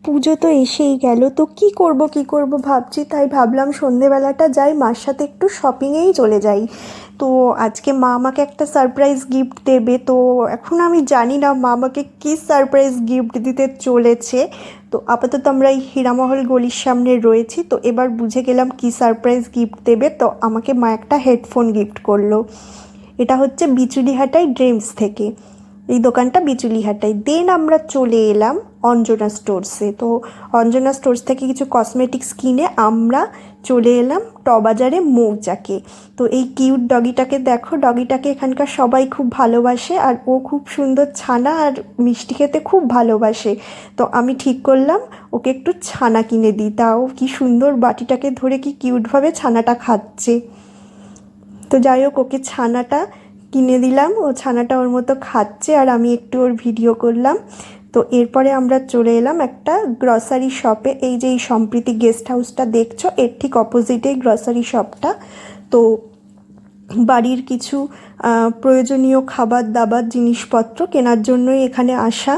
পুজো তো এসেই গেল, তো কি করব ভাবছি, তাই ভাবলাম সন্ধেবেলাটা যাই মার সাথে একটু শপিংয়েই চলে যাই। তো আজকে মা আমাকে একটা সারপ্রাইজ গিফট দেবে, তো এখন আমি জানি না মা আমাকে কী সারপ্রাইজ গিফট দিতে চলেছে। তো আপাতত আমরা এই হীরামহল গলির সামনে রয়েছি, তো এবার বুঝে গেলাম কী সারপ্রাইজ গিফট দেবে। তো আমাকে মা একটা হেডফোন গিফট করলো। এটা হচ্ছে বিচুলিহাটায় ড্রিমস থেকে, এই দোকানটা বিচুলিহাটায়। দেন আমরা চলে এলাম অঞ্জনা স্টোর্সে। তো অঞ্জনা স্টোর্স থেকে কিছু কসমেটিক্স কিনে আমরা চলে এলাম টবাজারে মৌচাকে। তো এই কিউট ডগিটাকে দেখো, ডগিটাকে এখানকার সবাই খুব ভালোবাসে, আর ও খুব সুন্দর ছানা আর মিষ্টি খেতে খুব ভালোবাসে। তো আমি ঠিক করলাম ওকে একটু ছানা কিনে দিই। তাও কি সুন্দর বাটিটাকে ধরে কি কিউটভাবে ছানাটা খাচ্ছে। তো যাই হোক, ওকে ছানাটা কিনে দিলাম, ও ছানাটা ওর মতো খাচ্ছে আর আমি একটু ওর ভিডিও করলাম। তো এরপরে আমরা চলে এলাম একটা গ্রসারি শপে। এই যে এই সম্প্রীতি গেস্ট হাউসটা দেখছো, এর ঠিক অপোজিটেই গ্রসারি শপটা। তো বাড়ির কিছু প্রয়োজনীয় খাবার দাবার জিনিসপত্র কেনার জন্যই এখানে আসা।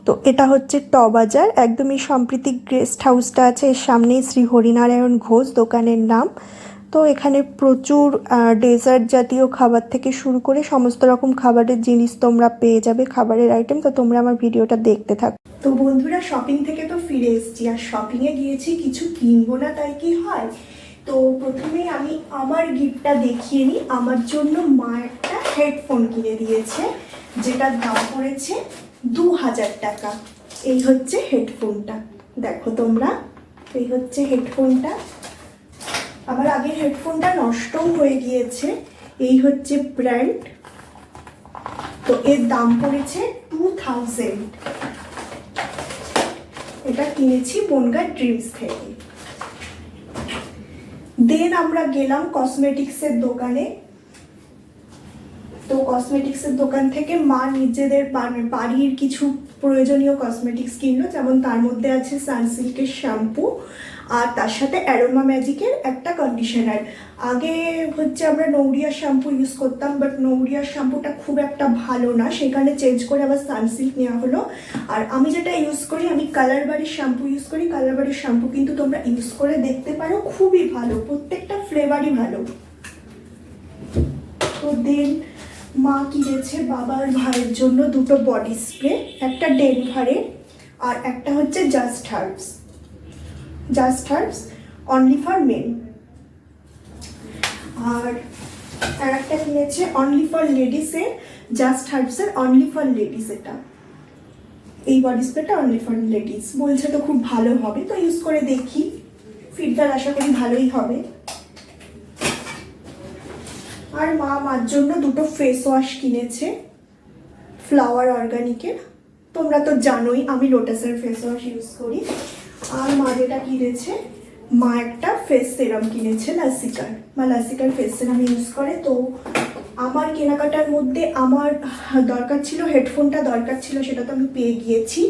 তো এটা হচ্ছে টবাজার, একদমই সম্প্রীতি গেস্ট হাউসটা আছে এর সামনেই শ্রী হরিনারায়ণ ঘোষ দোকানের নাম। তো এখানে প্রচুর ডেজার্ট জাতীয় খাবার থেকে শুরু করে সমস্ত রকম খাবারের জিনিস তোমরা পেয়ে যাবে, খাবারের আইটেম। তো তোমরা আমার ভিডিওটা দেখতে থাকো। তো বন্ধুরা, শপিং থেকে তো ফিরে এসেছি, আর শপিংয়ে গিয়েছি কিছু কিনবো না তাই কি হয়। তো প্রথমেই আমি আমার গিফটটা দেখিয়ে নিই। আমার জন্য মা একটা হেডফোন কিনে দিয়েছে, যেটার দাম পড়েছে 2000 টাকা। এই হচ্ছে হেডফোনটা, দেখো তোমরা, এই হচ্ছে হেডফোনটা। আমার আগের হেডফোনটা নষ্টও হয়ে গিয়েছে। এই হচ্ছে ব্র্যান্ড। তো এর দাম পড়েছে 2000। এটা কিনেছি বনগাঁ ড্রিমস থেকে। দেন আমরা গেলাম কসমেটিক্সের দোকানে। তো কসমেটিক্সের দোকান থেকে মা নিজেদের বাড়ির কিছু প্রয়োজনীয় কসমেটিক্স কিনলো, যেমন তার মধ্যে আছে সানসিল্কের শ্যাম্পু, আর তার সাথে অ্যারোমা ম্যাজিকের একটা কন্ডিশনার। আগে হচ্ছে আমরা নৌরিয়ার শ্যাম্পু ইউজ করতাম, বাট নৌরিয়ার শ্যাম্পুটা খুব একটা ভালো না, সেখানে চেঞ্জ করে আবার সানসিল্ক নেওয়া হলো। আর আমি যেটা ইউজ করি, আমি কালার বাড়ির শ্যাম্পু ইউজ করি। কালার বাড়ির শ্যাম্পু কিন্তু তোমরা ইউজ করে দেখতে পারো, খুবই ভালো, প্রত্যেকটা ফ্লেভারই ভালো। তো দেন মা কিনেছে বাবার ভাইয়ের জন্য দুটো বডি স্প্রে, একটা ডেনভারের আর একটা হচ্ছে just herbs. Just herbs only for men. আর একটা কিনেছে অনলি ফর লেডিসের, জাস্ট হার্বসের অনলি ফর লেডিস। এটা এই বডি স্প্রেটা অনলি ফর লেডিস, বলছে তো খুব ভালো হবে, তো ইউজ করে দেখি, ফিডব্যাক আশা করি ভালোই হবে। আর মা আমার জন্য দুটো ফেস ওয়াশ কিনেছে ফ্লাওয়ার অর্গানিকের। তোমরা তো জানোই আমি লোটাসের ফেস ওয়াশ ইউজ করি। আর মা যেটা কিনেছে, মা একটা ফেস সেরাম কিনেছে লাসিকার। মা লাসিকার ফেস সেরাম ইউজ করে। তো আমার কেনাকাটার মধ্যে আমার দরকার ছিল হেডফোনটা, দরকার ছিল, সেটা তো আমি পেয়ে গিয়েছি।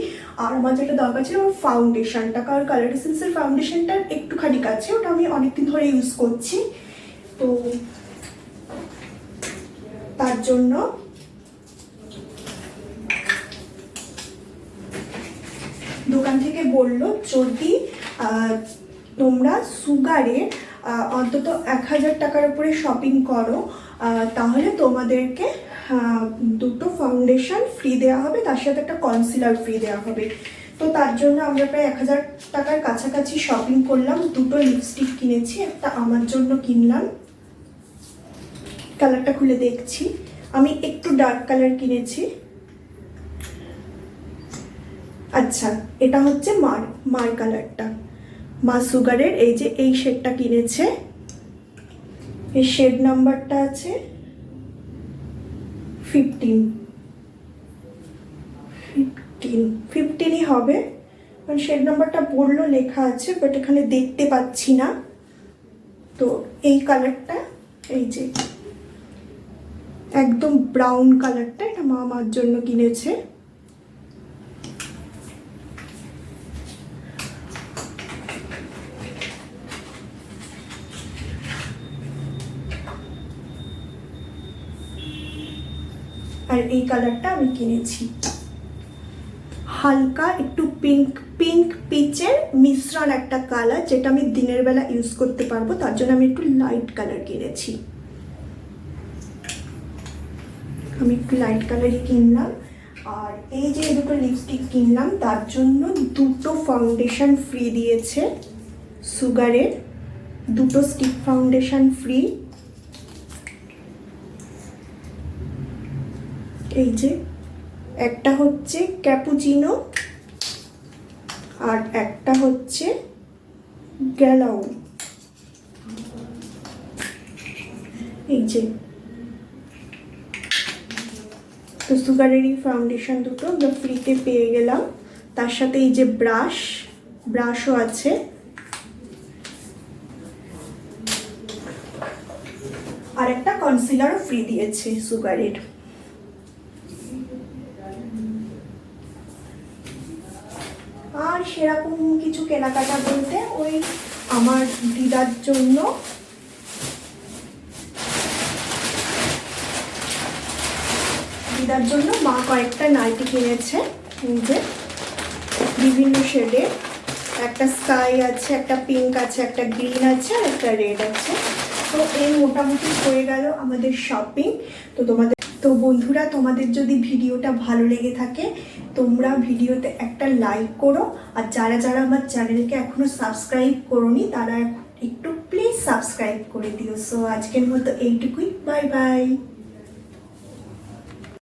আর আমার যেটা দরকার ছিল আমার ফাউন্ডেশনটা, কারণ কালার এসেন্সের ফাউন্ডেশনটা একটুখানি কাছে, ওটা আমি অনেকদিন ধরে ইউজ করছি। তো তার জন্য দোকান থেকে বললো যদি তোমরা সুগারে অন্তত 1000 টাকার উপরে শপিং করো, তাহলে তোমাদেরকে দুটো ফাউন্ডেশন ফ্রি দেওয়া হবে, তার সাথে একটা কনসিলার ফ্রি দেওয়া হবে। তো তার জন্য আমরা প্রায় 1000 টাকার কাছাকাছি শপিং করলাম। দুটো লিপস্টিক কিনেছি, একটা আমার জন্য কিনলাম, কালারটা খুলে দেখছি, আমি একটু ডার্ক কালার কিনেছি। আচ্ছা, এটা হচ্ছে মার কালারটা, মা সুগারের এই যে এই শেডটা কিনেছে। এই শেড নাম্বারটা আছে 15ই হবে, কারণ শেড নাম্বারটা বললো লেখা আছে, বাট এখানে দেখতে পাচ্ছি না। তো এই কালারটা, এই যে একদম ব্রাউন কালারটা, এটা মা আমার জন্য কিনেছে। আর এই কালারটা আমি কিনেছি। হালকা একটু পিঙ্ক পিঙ্ক পিচের মিশ্রণ একটা কালার, যেটা আমি দিনের বেলা ইউজ করতে পারবো, তার জন্য আমি একটু লাইট কালার কিনেছি। আমি একটু লাইট কালারই কিনলাম। আর এই যে দুটো লিপস্টিক কিনলাম, তার জন্য দুটো ফাউন্ডেশন ফ্রি দিয়েছে সুগারের, দুটো স্টিক ফাউন্ডেশন ফ্রি। এই যে একটা হচ্ছে ক্যাপুচিনো আর একটা হচ্ছে গ্যালাউ। এই যে তো সুগারেরই ফাউন্ডেশন দুটো আমরা ফ্রিতে পেয়ে গেলাম। তার সাথে এই যে ব্রাশও আছে। আর একটা কনসিলারও ফ্রি দিয়েছে সুগারের। আর সেরকম কিছু কেনাকাটা বলতে ওই আমার দিদার জন্য মা কয়েকটা নাইটি কিনেছে, যে বিভিন্ন শেডে, একটা স্কাই আছে, একটা পিঙ্ক আছে, একটা গ্রিন আছে আর একটা রেড আছে। তো এই মোটামুটি হয়ে গেল আমাদের শপিং। তো বন্ধুরা, তোমাদের যদি ভিডিওটা ভালো লেগে থাকে তোমরা ভিডিওতে একটা লাইক করো, আর যারা যারা আমার চ্যানেলকে এখনো সাবস্ক্রাইব করোনি তারা একটু প্লিজ সাবস্ক্রাইব করে দিও। সো আজকের মতো এইটুকুই, বাই বাই।